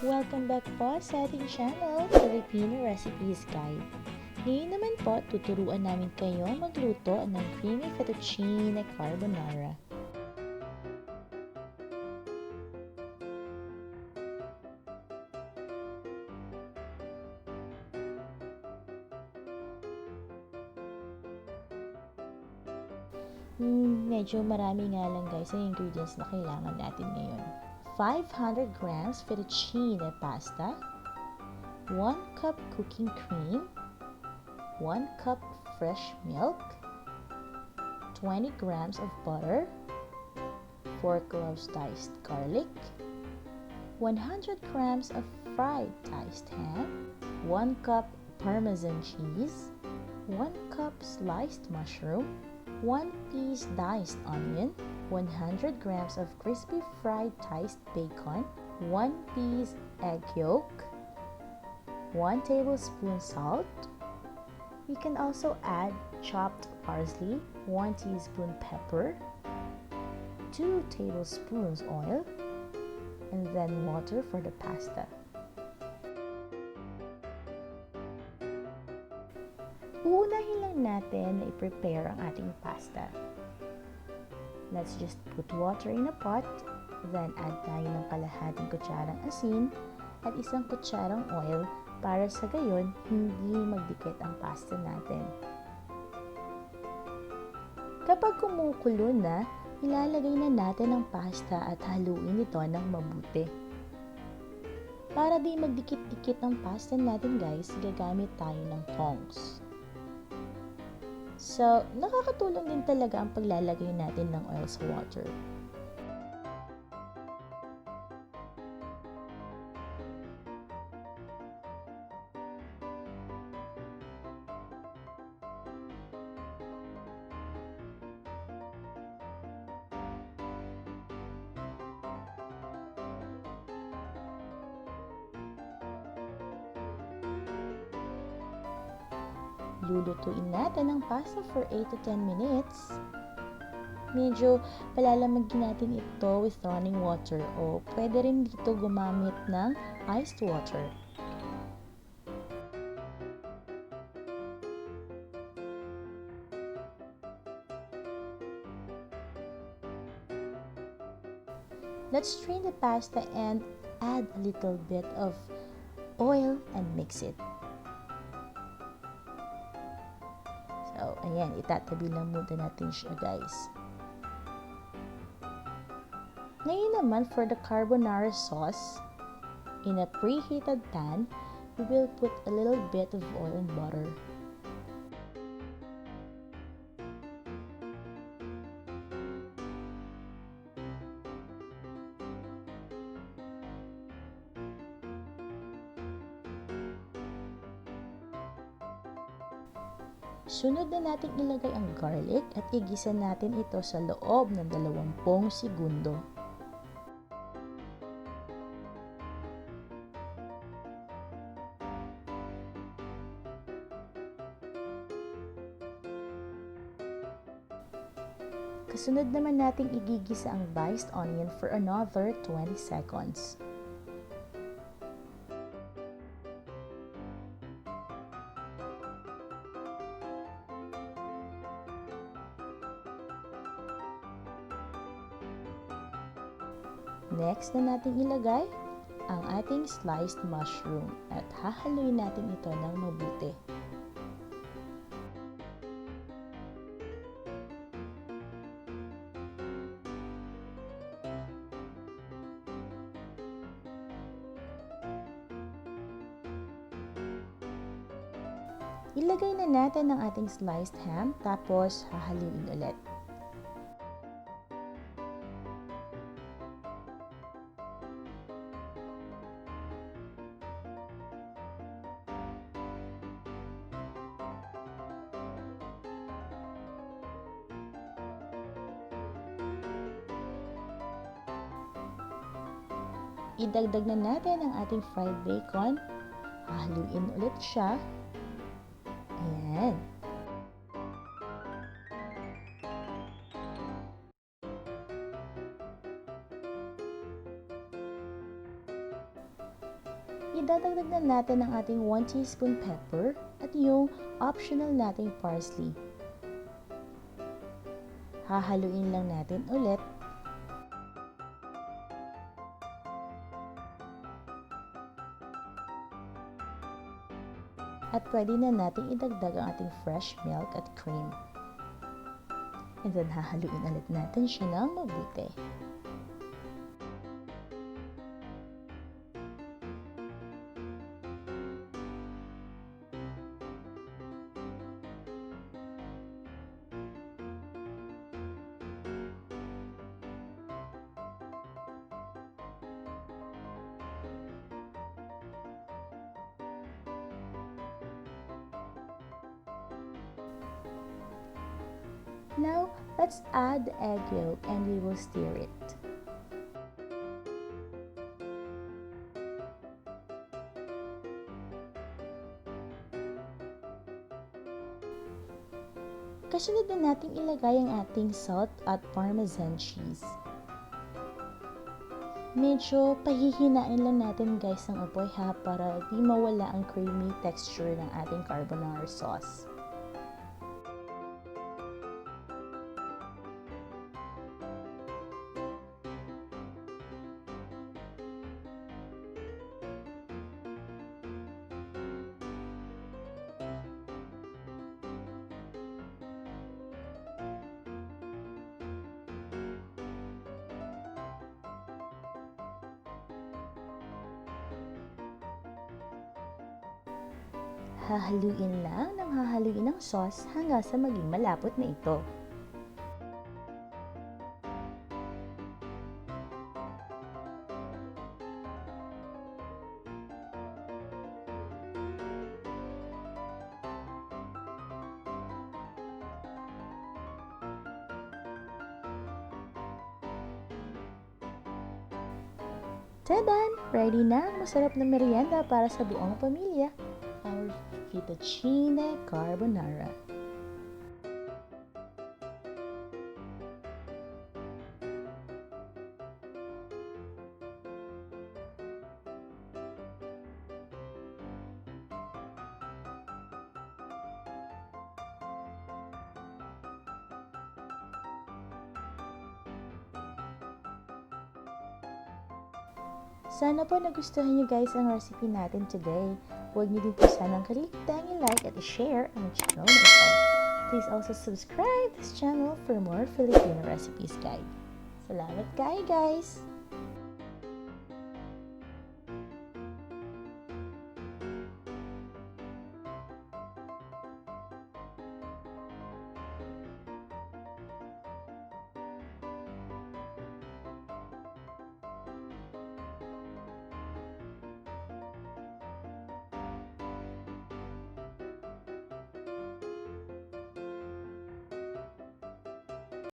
Welcome back po sa ating channel, Filipino Recipes Guide. Ngayon naman po, tuturuan namin kayo magluto ng creamy fettuccine carbonara. Medyo marami nga lang guys ang ingredients na kailangan natin ngayon. 500 grams fettuccine pasta, 1 cup cooking cream, 1 cup fresh milk, 20 grams of butter, 4 cloves diced garlic, 100 grams of fried diced ham, 1 cup Parmesan cheese, 1 cup sliced mushroom, 1 piece diced onion, 100 grams of crispy fried diced bacon, 1 piece egg yolk, 1 tablespoon salt. You can also add chopped parsley, 1 teaspoon pepper, 2 tablespoons oil, and then water for the pasta. Uunahin lang natin na i-prepare ang ating pasta. Let's just put water in a pot, then add tayo ng kalahating kutsarang asin at isang kutsarang oil para sa gayon hindi magdikit ang pasta natin. Kapag kumukulo na, ilalagay na natin ang pasta at haluin ito ng mabuti. Para di magdikit-dikit ang pasta natin guys, gagamit tayo ng tongs. So, nakakatulong din talaga ang paglalagay natin ng oil sa water. Lulutuin natin ang pasta for 8 to 10 minutes. Medyo palalamagin natin ito with running water o pwede rin dito gumamit ng iced water. Let's strain the pasta and add a little bit of oil and mix it. So, ayan, itatabi lang muna natin siya guys. Ngayon naman for the carbonara sauce, in a preheated pan, we will put a little bit of oil and butter. Sunod na natin ilagay ang garlic at igisa natin ito sa loob ng 20 segundo. Kasunod naman natin igigisa ang diced onion for another 20 seconds. Next na natin ilagay ang ating sliced mushroom at hahaluin natin ito ng mabuti. Ilagay na natin ang ating sliced ham tapos hahaluin ulit. Idagdag na natin ang ating fried bacon. Hahaluin ulit siya. Ayan. idadagdag na natin ang ating 1 teaspoon pepper at yung optional nating parsley. Hahaluin lang natin ulit. At pwede na natin idagdag ang ating fresh milk at cream. And then hahaluin ulit natin siya ng mabuti. Now, let's add the egg yolk and we will stir it. Kasunod na natin ilagay ang ating salt at parmesan cheese. Medyo pahihinain lang natin guys ang apoy ha para di mawala ang creamy texture ng ating carbonara sauce. Hahaluin lang ng hahaluin ng sauce hanggang sa maging malapot na ito. Tadan! Ready na ang masarap na merienda para sa buong pamilya. Our fettuccine carbonara. Sana po nagustuhan niyo guys ang recipe natin today. Huwag niyo din po sanang kaligtang i-like at i-share ang channel na ito. Please also subscribe this channel for more Filipino recipes guide. Salamat kayo guys!